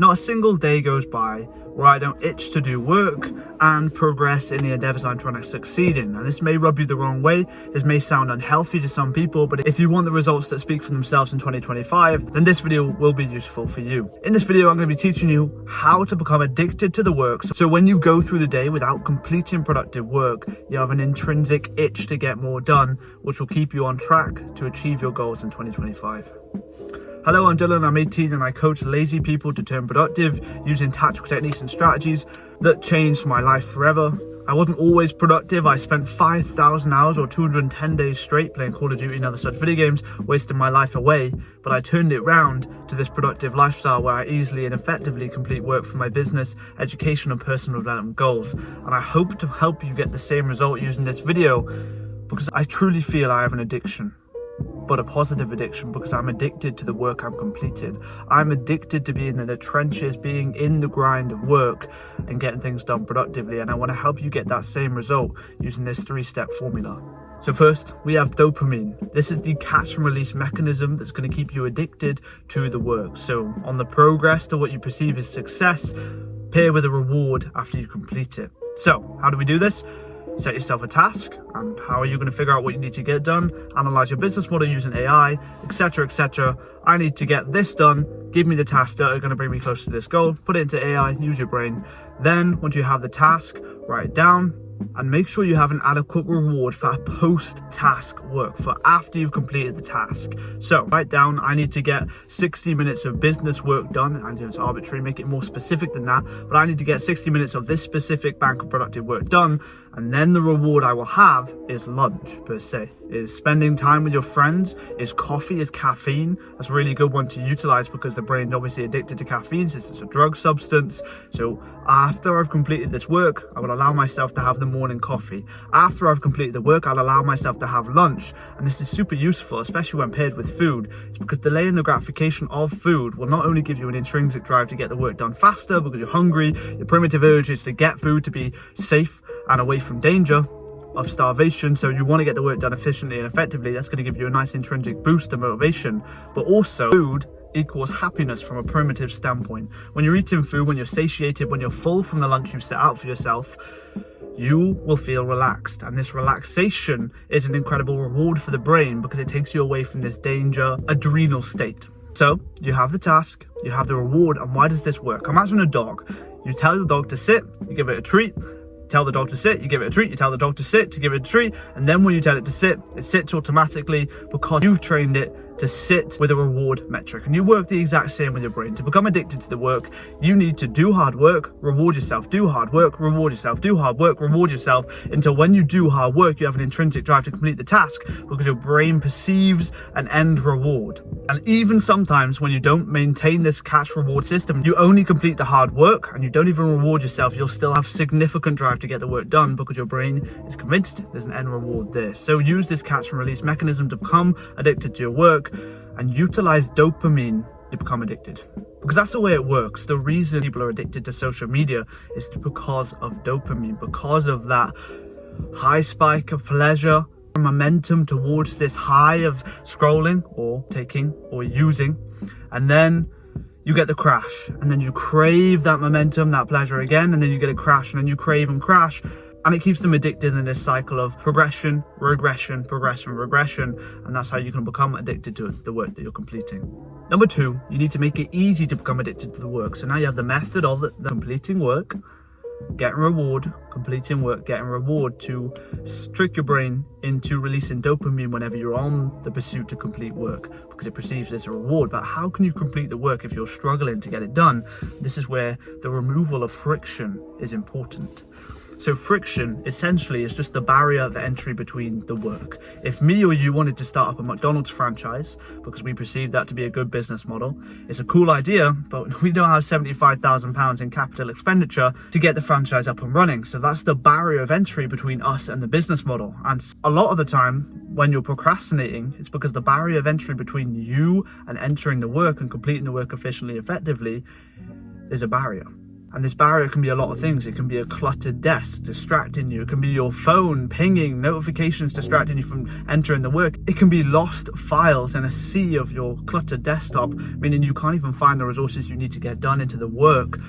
Not a single day goes by where I don't itch to do work and progress in the endeavors I'm trying to succeed in. And this may rub you the wrong way, this may sound unhealthy to some people, but if you want the results that speak for themselves in 2025, then this video will be useful for you. In this video, I'm going to be teaching you how to become addicted to the work. So when you go through the day without completing productive work, you have an intrinsic itch to get more done, which will keep you on track to achieve your goals in 2025. Hello, I'm Dylan, I'm 18 and I coach lazy people to turn productive using tactical techniques and strategies that changed my life forever. I wasn't always productive. I spent 5,000 hours or 210 days straight playing Call of Duty and other such video games, wasting my life away, but I turned it round to this productive lifestyle where I easily and effectively complete work for my business, education and personal development goals. And I hope to help you get the same result using this video because I truly feel I have an addiction. But a positive addiction, because I'm addicted to the work I'm completed. I'm addicted to being in the trenches, being in the grind of work and getting things done productively. And I want to help you get that same result using this 3-step formula. So first, we have dopamine. This is the catch and release mechanism that's going to keep you addicted to the work. So on the progress to what you perceive as success, pair with a reward after you complete it. So how do we do this? Set yourself a task, and how are you going to figure out what you need to get done? Analyze your business model using AI, etc, etc. I need to get this done. Give me the tasks that are going to bring me closer to this goal. Put it into AI, use your brain. Then once you have the task, write it down and make sure you have an adequate reward for post-task work, for after you've completed the task. So write down, I need to get 60 minutes of business work done. And it's arbitrary, make it more specific than that, but I need to get 60 minutes of this specific bank of productive work done. And then the reward I will have is lunch, per se. Is spending time with your friends, is coffee, is caffeine. That's a really good one to utilize because the brain's obviously addicted to caffeine since it's a drug substance. So after I've completed this work, I will allow myself to have the morning coffee. After I've completed the work, I'll allow myself to have lunch. And this is super useful, especially when paired with food. It's because delaying the gratification of food will not only give you an intrinsic drive to get the work done faster because you're hungry, your primitive urge is to get food to be safe and away from danger of starvation, so you want to get the work done efficiently and effectively. That's going to give you a nice intrinsic boost of motivation. But also, food equals happiness from a primitive standpoint. When you're eating food, when you're satiated, when you're full from the lunch you've set out for yourself, you will feel relaxed, and this relaxation is an incredible reward for the brain because it takes you away from this danger adrenal state. So you have the task, you have the reward, and why does this work? Imagine a dog. You tell the dog to sit, you give it a treat. Tell the dog to sit, you give it a treat. You tell the dog to sit, to give it a treat. And then when you tell it to sit, it sits automatically because you've trained it to sit with a reward metric. And you work the exact same with your brain. To become addicted to the work, you need to do hard work, reward yourself, do hard work, reward yourself, do hard work, reward yourself, until when you do hard work, you have an intrinsic drive to complete the task because your brain perceives an end reward. And even sometimes when you don't maintain this catch reward system, you only complete the hard work and you don't even reward yourself, you'll still have significant drive to get the work done because your brain is convinced there's an end reward there. So use this catch and release mechanism to become addicted to your work and utilize dopamine to become addicted. Because that's the way it works. The reason people are addicted to social media is because of dopamine, because of that high spike of pleasure, momentum towards this high of scrolling or taking or using, and then you get the crash, and then you crave that momentum, that pleasure again, and then you get a crash, and then you crave and crash, and it keeps them addicted in this cycle of progression, regression, progression, regression, and that's how you can become addicted to the work that you're completing. Number 2, you need to make it easy to become addicted to the work. So now you have the method of the completing work, getting reward, completing work, getting reward to trick your brain into releasing dopamine whenever you're on the pursuit to complete work because it perceives this as a reward. But how can you complete the work if you're struggling to get it done? This is where the removal of friction is important. So friction essentially is just the barrier of entry between the work. If me or you wanted to start up a McDonald's franchise because we perceive that to be a good business model, it's a cool idea, but we don't have £75,000 in capital expenditure to get the franchise up and running. So that's the barrier of entry between us and the business model. And a lot of the time when you're procrastinating, it's because the barrier of entry between you and entering the work and completing the work efficiently, effectively, is a barrier. And this barrier can be a lot of things. It can be a cluttered desk distracting you. It can be your phone pinging, notifications distracting you from entering the work. It can be lost files in a sea of your cluttered desktop, meaning you can't even find the resources you need to get done into the work.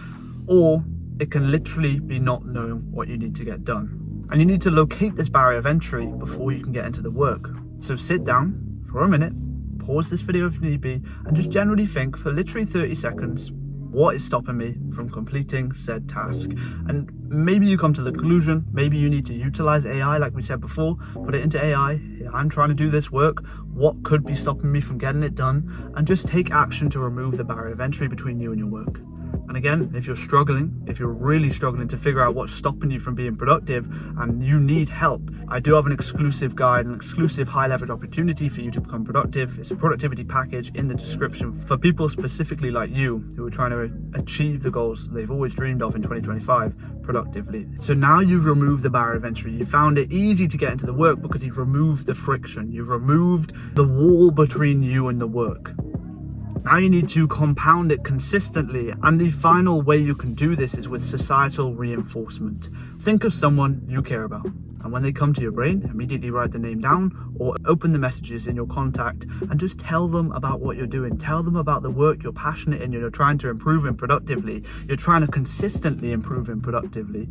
Or it can literally be not knowing what you need to get done. And you need to locate this barrier of entry before you can get into the work. So sit down for a minute, pause this video if need be, and just generally think for literally 30 seconds, what is stopping me from completing said task? And maybe you come to the conclusion, maybe you need to utilize AI like we said before, put it into AI. I'm trying to do this work. What could be stopping me from getting it done? And just take action to remove the barrier of entry between you and your work. And again, if you're struggling, if you're really struggling to figure out what's stopping you from being productive and you need help, I do have an exclusive guide, an exclusive high leverage opportunity for you to become productive. It's a productivity package in the description for people specifically like you who are trying to achieve the goals they've always dreamed of in 2025 productively. So now you've removed the barrier of entry. You found it easy to get into the work because you've removed the friction. You've removed the wall between you and the work. Now you need to compound it consistently, and the final way you can do this is with societal reinforcement. Think of someone you care about, and when they come to your brain, immediately write the name down or open the messages in your contact and just tell them about what you're doing. Tell them about the work you're passionate in, you're trying to improve in productively, you're trying to consistently improve in productively.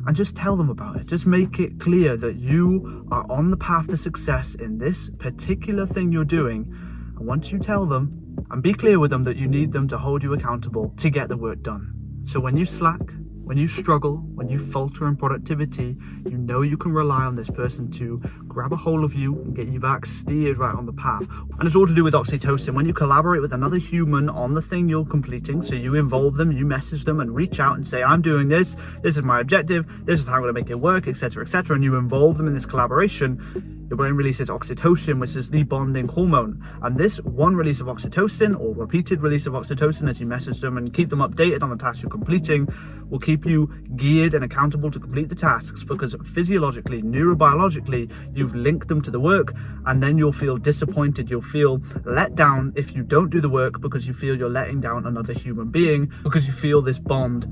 And just tell them about it. Just make it clear that you are on the path to success in this particular thing you're doing. And once you tell them, and be clear with them that you need them to hold you accountable to get the work done. So when you slack, when you struggle, when you falter in productivity, you know you can rely on this person to grab a hold of you and get you back steered right on the path. And it's all to do with oxytocin. When you collaborate with another human on the thing you're completing, so you involve them, you message them and reach out and say, I'm doing this is my objective, this is how I'm going to make it work, etc., etc., and you involve them in this collaboration, your brain releases oxytocin, which is the bonding hormone. And this one release of oxytocin or repeated release of oxytocin as you message them and keep them updated on the tasks you're completing will keep you geared and accountable to complete the tasks, because physiologically, neurobiologically, you've linked them to the work, and then you'll feel disappointed, you'll feel let down if you don't do the work because you feel you're letting down another human being, because you feel this bond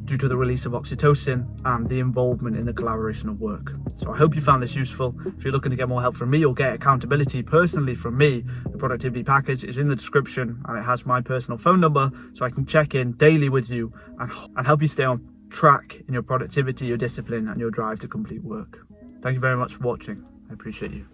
due to the release of oxytocin and the involvement in the collaboration of work. So I hope you found this useful. If you're looking to get more help from me or get accountability personally from me, the productivity package is in the description, and it has my personal phone number so I can check in daily with you and help you stay on track in your productivity, your discipline, and your drive to complete work. Thank you very much for watching. I appreciate you.